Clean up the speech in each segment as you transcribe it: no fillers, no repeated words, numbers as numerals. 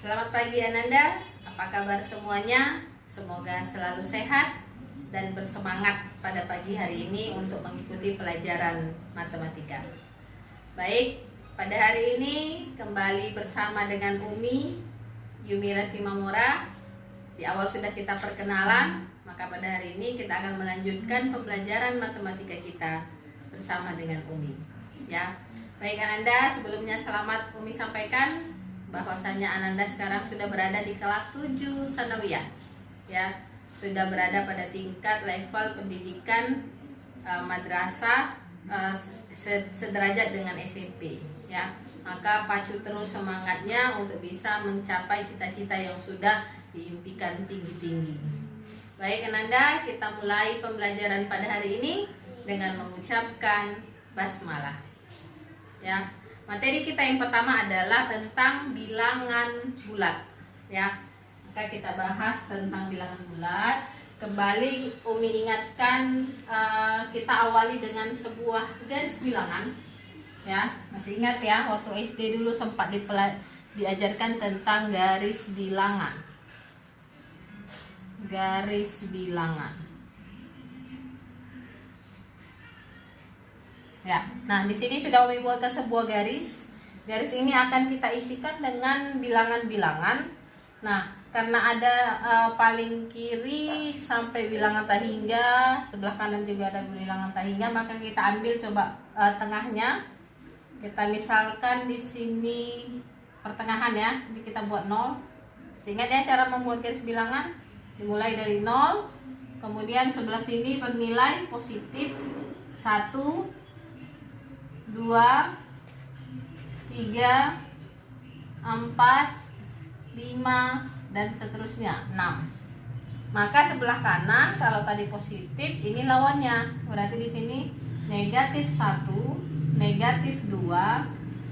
Selamat pagi Ananda, apa kabar semuanya? Semoga selalu sehat dan bersemangat pada pagi hari ini untuk mengikuti pelajaran matematika. Baik, pada hari ini kembali bersama dengan Umi Yumira Simamora. Di awal sudah kita perkenalan, maka pada hari ini kita akan melanjutkan pembelajaran matematika kita bersama dengan Umi. Ya, baik Ananda, sebelumnya selamat Umi sampaikan bahwasanya Ananda sekarang sudah berada di kelas 7 Sanawiyah. Ya, sudah berada pada tingkat level pendidikan madrasah sederajat dengan SMP. Ya, maka pacu terus semangatnya untuk bisa mencapai cita-cita yang sudah diimpikan tinggi-tinggi. Baik Ananda, kita mulai pembelajaran pada hari ini dengan mengucapkan basmalah. Ya, materi kita yang pertama adalah tentang bilangan bulat. Ya, maka kita bahas tentang bilangan bulat. Kembali Umi ingatkan, kita awali dengan sebuah garis bilangan. Ya, masih ingat ya, waktu SD dulu sempat diajarkan tentang garis bilangan. Garis bilangan. Ya, nah di sini sudah Umi buatkan sebuah garis. Garis ini akan kita isikan dengan bilangan-bilangan. Nah, karena ada paling kiri sampai bilangan tak hingga, sebelah kanan juga ada bilangan tak hingga, maka kita ambil coba tengahnya. Kita misalkan di sini pertengahan ya, ini kita buat 0. Seingat ya cara membuat garis bilangan, dimulai dari 0, kemudian sebelah sini bernilai positif 1, 2, 3, 4, 5, dan seterusnya 6. Maka sebelah kanan kalau tadi positif, ini lawannya. Berarti di sini negatif 1, negatif 2,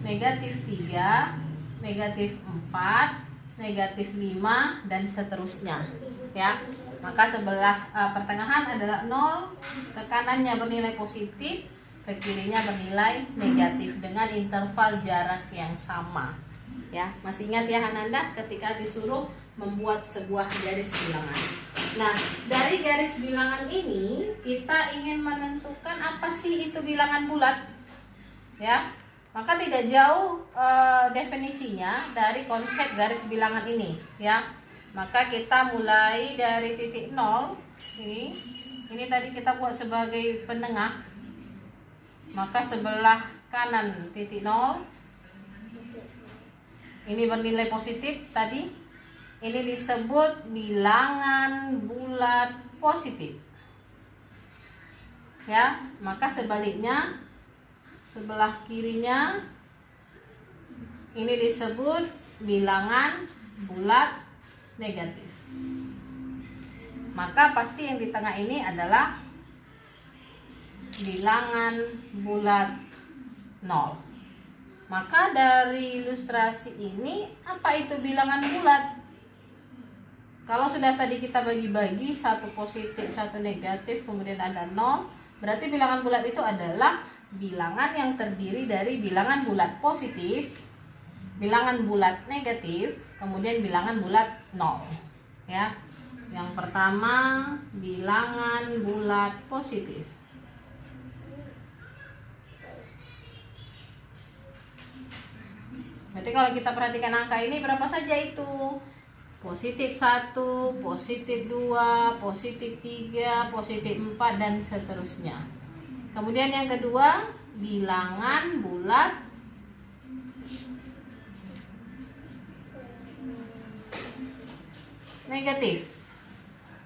negatif 3, negatif 4, negatif 5, dan seterusnya. Ya. Maka sebelah pertengahan adalah 0, ke kanannya bernilai positif, ke kirinya bernilai negatif dengan interval jarak yang sama. Ya, masih ingat ya Ananda ketika disuruh membuat sebuah garis bilangan. Nah, dari garis bilangan ini kita ingin menentukan apa sih itu bilangan bulat. Ya, maka tidak jauh definisinya dari konsep garis bilangan ini. Ya, maka kita mulai dari titik 0 ini tadi kita buat sebagai penengah. Maka sebelah kanan titik 0 ini bernilai positif tadi, ini disebut bilangan bulat positif. Ya, maka sebaliknya sebelah kirinya ini disebut bilangan bulat negatif. Maka pasti yang di tengah ini adalah bilangan bulat 0. Maka dari ilustrasi ini, apa itu bilangan bulat? Kalau sudah tadi kita bagi-bagi, satu positif, satu negatif, kemudian ada 0, berarti bilangan bulat itu adalah bilangan yang terdiri dari bilangan bulat positif, bilangan bulat negatif, kemudian bilangan bulat 0. Ya. Yang pertama, bilangan bulat positif. Berarti kalau kita perhatikan angka ini berapa saja itu? Positif 1, positif 2, positif 3, positif 4, dan seterusnya. Kemudian yang kedua, bilangan bulat negatif.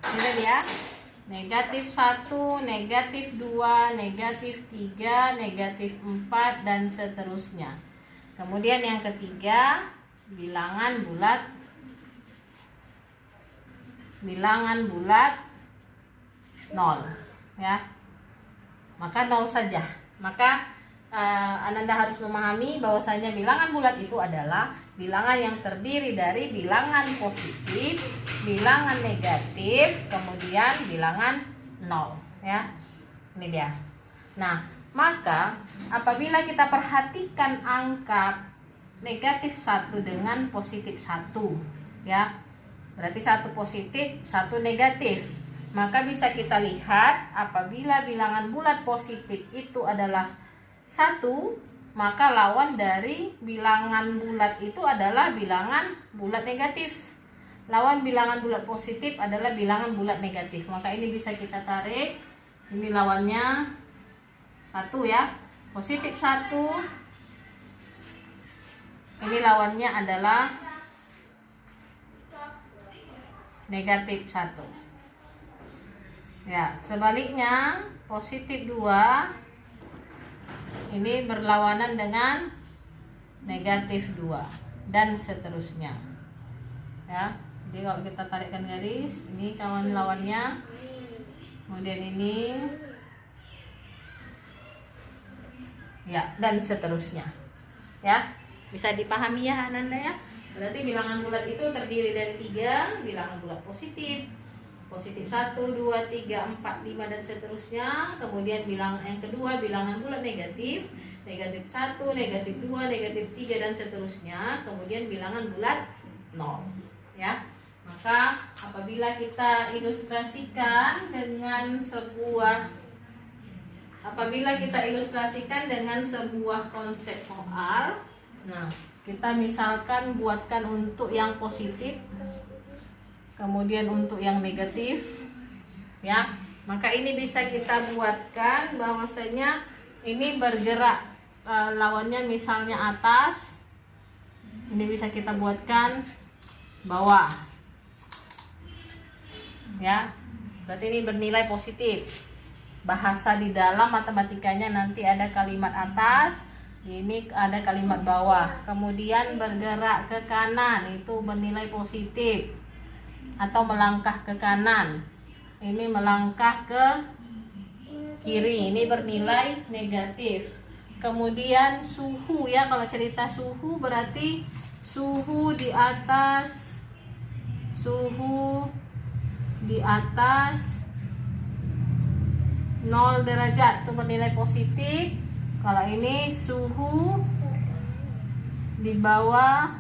Lihat ya. Negatif 1, negatif 2, negatif 3, negatif 4, dan seterusnya. Kemudian yang ketiga, bilangan bulat bilangan bulat 0 ya. Maka 0 saja. Maka Ananda harus memahami bahwasanya bilangan bulat itu adalah bilangan yang terdiri dari bilangan positif, bilangan negatif, kemudian bilangan 0 ya. Ini dia. Nah, maka apabila kita perhatikan angka negatif 1 dengan positif 1 ya. Berarti 1 positif, 1 negatif. Maka bisa kita lihat apabila bilangan bulat positif itu adalah 1, maka lawan dari bilangan bulat itu adalah bilangan bulat negatif. Lawan bilangan bulat positif adalah bilangan bulat negatif. Maka ini bisa kita tarik. Ini lawannya 1 ya. Positif 1. Ini lawannya adalah negatif 1 ya. Sebaliknya positif 2 ini berlawanan dengan negatif 2 dan seterusnya ya. Jadi kalau kita tarikkan garis, ini kawan lawannya, kemudian ini ya, dan seterusnya ya. Bisa dipahami ya Ananda ya. Berarti bilangan bulat itu terdiri dari 3 bilangan bulat positif. Positif 1, 2, 3, 4, 5 dan seterusnya. Kemudian bilangan yang kedua bilangan bulat negatif. Negatif 1, negatif 2, negatif 3 dan seterusnya. Kemudian bilangan bulat 0 ya. Maka apabila kita ilustrasikan dengan sebuah konsep soal, nah kita misalkan buatkan untuk yang positif, kemudian untuk yang negatif ya. Maka ini bisa kita buatkan bahwasanya ini bergerak lawannya misalnya atas, ini bisa kita buatkan bawah ya. Berarti ini bernilai positif. Bahasa di dalam matematikanya nanti ada kalimat atas, ini ada kalimat bawah. Kemudian bergerak ke kanan itu bernilai positif, atau melangkah ke kanan, ini melangkah ke kiri, ini bernilai negatif. Kemudian suhu ya, kalau cerita suhu berarti suhu di atas 0 derajat itu bernilai positif. Kalau ini suhu di bawah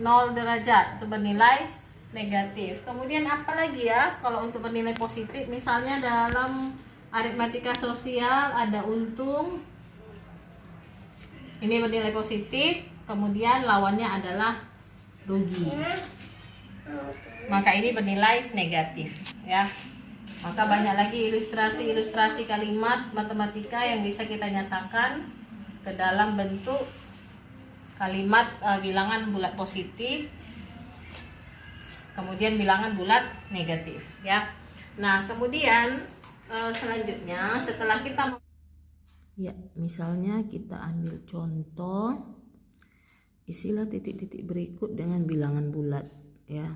0 derajat itu bernilai negatif. Kemudian apa lagi ya kalau untuk bernilai positif? Misalnya dalam aritmatika sosial ada untung, ini bernilai positif, kemudian lawannya adalah rugi, maka ini bernilai negatif ya. Maka banyak lagi ilustrasi kalimat matematika yang bisa kita nyatakan ke dalam bentuk kalimat bilangan bulat positif, kemudian bilangan bulat negatif ya. Nah kemudian selanjutnya setelah kita ya, misalnya kita ambil contoh isilah titik-titik berikut dengan bilangan bulat ya.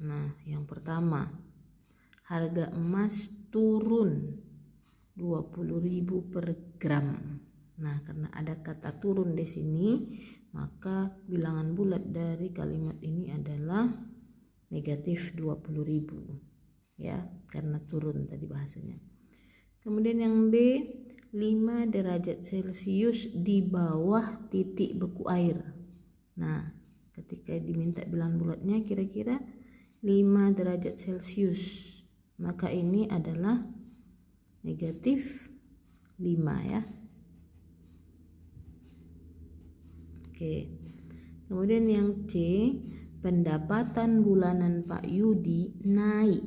Nah yang pertama, harga emas turun 20.000 per gram. Nah, karena ada kata turun di sini, maka bilangan bulat dari kalimat ini adalah negatif 20.000 ya, karena turun tadi bahasanya. Kemudian yang B, 5 derajat Celcius di bawah titik beku air. Nah, ketika diminta bilangan bulatnya kira-kira 5 derajat Celcius, maka ini adalah negatif 5 ya. Oke. Kemudian yang C, pendapatan bulanan Pak Yudi naik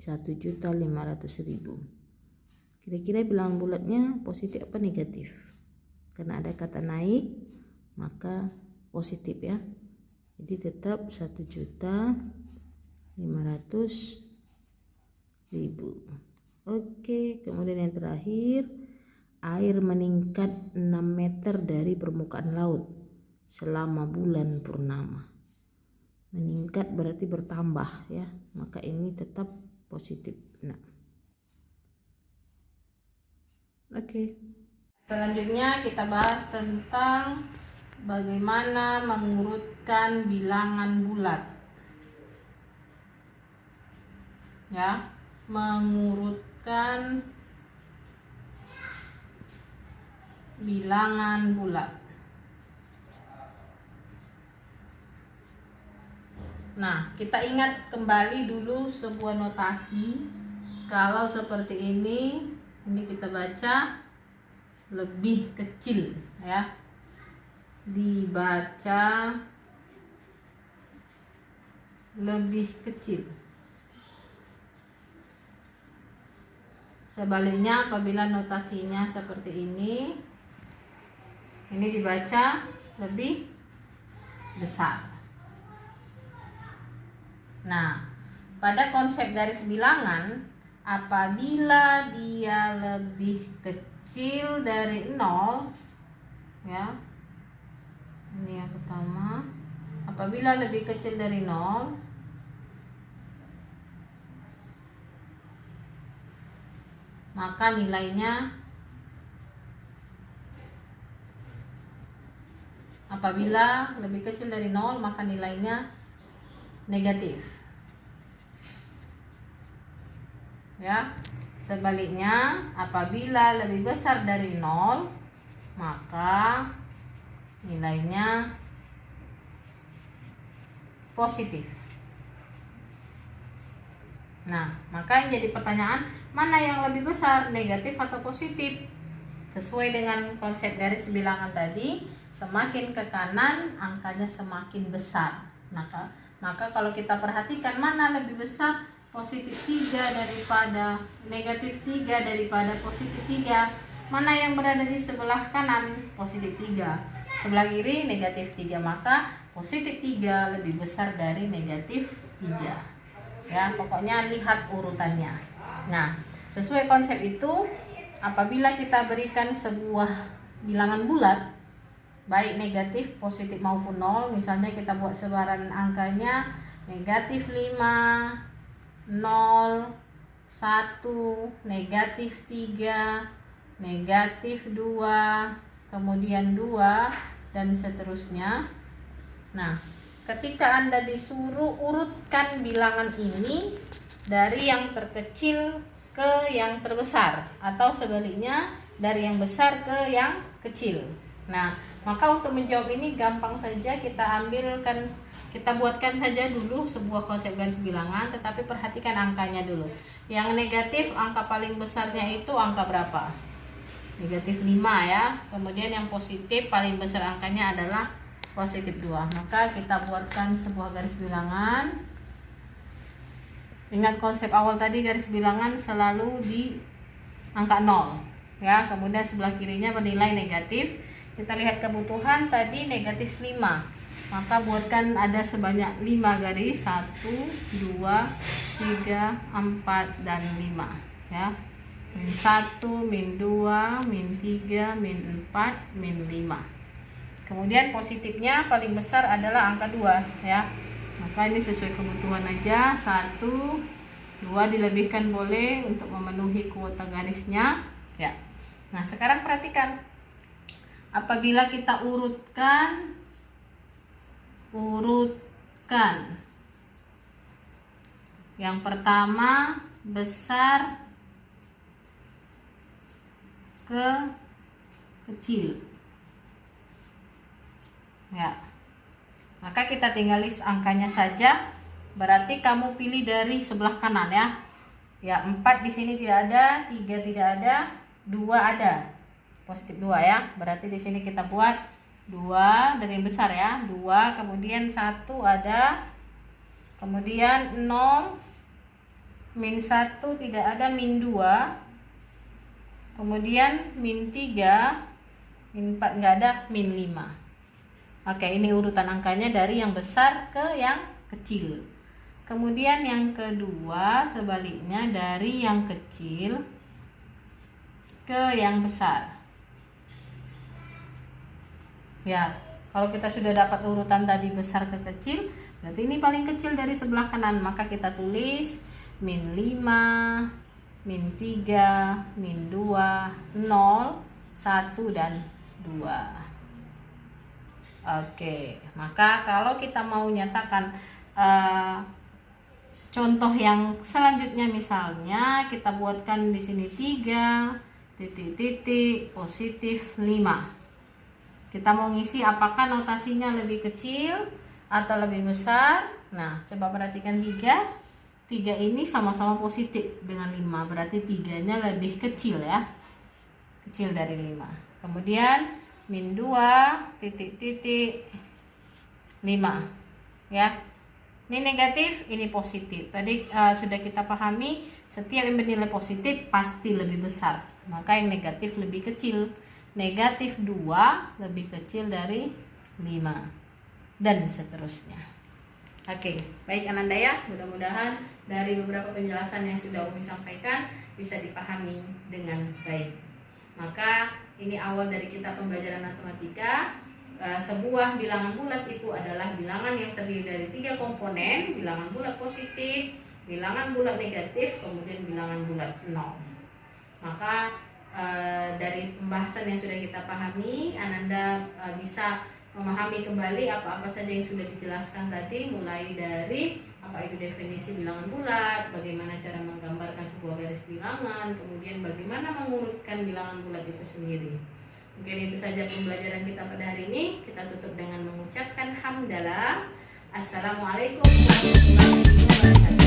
1.500.000. Kira-kira bilangan bulatnya positif apa negatif? Karena ada kata naik, maka positif ya. Jadi tetap 1.500.000. Oke, kemudian yang terakhir, air meningkat 6 meter dari permukaan laut selama bulan purnama. Meningkat berarti bertambah ya, maka ini tetap positif. Nah, oke. Selanjutnya kita bahas tentang bagaimana mengurutkan bilangan bulat ya. Mengurutkan bilangan bulat. Nah, kita ingat kembali dulu sebuah notasi. Kalau seperti ini kita baca lebih kecil ya. Dibaca lebih kecil. Sebaliknya apabila notasinya seperti ini dibaca lebih besar. Nah, pada konsep garis bilangan, apabila dia lebih kecil dari 0 ya. Ini yang pertama. Apabila lebih kecil dari 0, maka nilainya negatif. Ya. Sebaliknya, apabila lebih besar dari 0, maka nilainya positif. Nah, maka yang jadi pertanyaan, mana yang lebih besar, negatif atau positif? Sesuai dengan konsep garis bilangan tadi, semakin ke kanan angkanya semakin besar. Maka kalau kita perhatikan mana lebih besar, positif 3 daripada negatif 3 daripada positif 3. Mana yang berada di sebelah kanan? Positif 3. Sebelah kiri negatif 3, maka positif 3 lebih besar dari negatif 3. Ya, pokoknya lihat urutannya. Nah, sesuai konsep itu, apabila kita berikan sebuah bilangan bulat, baik negatif, positif maupun 0, misalnya kita buat sebaran angkanya negatif 5, 0, 1, negatif 3, negatif 2, kemudian 2, dan seterusnya. Nah, ketika Anda disuruh urutkan bilangan ini dari yang terkecil ke yang terbesar, atau sebaliknya dari yang besar ke yang kecil. Nah, maka untuk menjawab ini gampang saja, kita buatkan saja dulu sebuah konsep garis bilangan, tetapi perhatikan angkanya dulu. Yang negatif, angka paling besarnya itu angka berapa? Negatif 5 ya. Kemudian yang positif paling besar angkanya adalah positif 2. Maka kita buatkan sebuah garis bilangan. Ingat konsep awal tadi, garis bilangan selalu di angka 0 ya. Kemudian sebelah kirinya bernilai negatif. Kita lihat kebutuhan tadi negatif 5. Maka buatkan ada sebanyak 5 garis, 1, 2, 3, 4, dan 5 ya. Min 1, min 2, min 3, min 4, min 5. Kemudian positifnya paling besar adalah angka 2 ya. Maka ini sesuai kebutuhan aja, 1, 2 dilebihkan boleh untuk memenuhi kuota garisnya ya. Nah, sekarang perhatikan, apabila kita urutkan yang pertama besar ke kecil ya, maka kita tinggal list angkanya saja. Berarti kamu pilih dari sebelah kanan ya. Ya, 4 di sini tidak ada, 3 tidak ada, 2 ada. Positif 2 ya. Berarti di sini kita buat 2 dari yang besar ya. 2, kemudian 1 ada. Kemudian 0, min 1 tidak ada, min 2. Kemudian min 3, min 4 enggak ada, min 5. Oke, ini urutan angkanya dari yang besar ke yang kecil. Kemudian yang kedua sebaliknya, dari yang kecil ke yang besar. Ya, kalau kita sudah dapat urutan tadi besar ke kecil, berarti ini paling kecil dari sebelah kanan. Maka kita tulis min 5, min 3, min 2, 0, 1, dan 2. Oke, maka kalau kita mau nyatakan contoh yang selanjutnya, misalnya kita buatkan di sini 3, titik-titik positif 5. Kita mau ngisi apakah notasinya lebih kecil atau lebih besar. Nah, coba perhatikan 3 ini sama-sama positif dengan 5, berarti 3-nya lebih kecil ya, kecil dari 5. Kemudian min 2 titik-titik 5 ya, ini negatif, ini positif. Tadi sudah kita pahami, setiap yang bernilai positif pasti lebih besar, maka yang negatif lebih kecil. Negatif 2 lebih kecil dari 5 dan seterusnya. Oke, baik Ananda ya, mudah-mudahan dari beberapa penjelasan yang sudah Umi sampaikan bisa dipahami dengan baik. Maka ini awal dari kita pembelajaran matematika. Sebuah bilangan bulat itu adalah bilangan yang terdiri dari 3 komponen, bilangan bulat positif, bilangan bulat negatif, kemudian bilangan bulat 0. Maka dari pembahasan yang sudah kita pahami, Ananda bisa memahami kembali apa-apa saja yang sudah dijelaskan tadi, mulai dari apa itu definisi bilangan bulat, bagaimana cara menggambarkan sebuah garis bilangan, kemudian bagaimana mengurutkan bilangan bulat itu sendiri. Mungkin itu saja pembelajaran kita pada hari ini. Kita tutup dengan mengucapkan hamdalah. Assalamualaikum warahmatullahi wabarakatuh.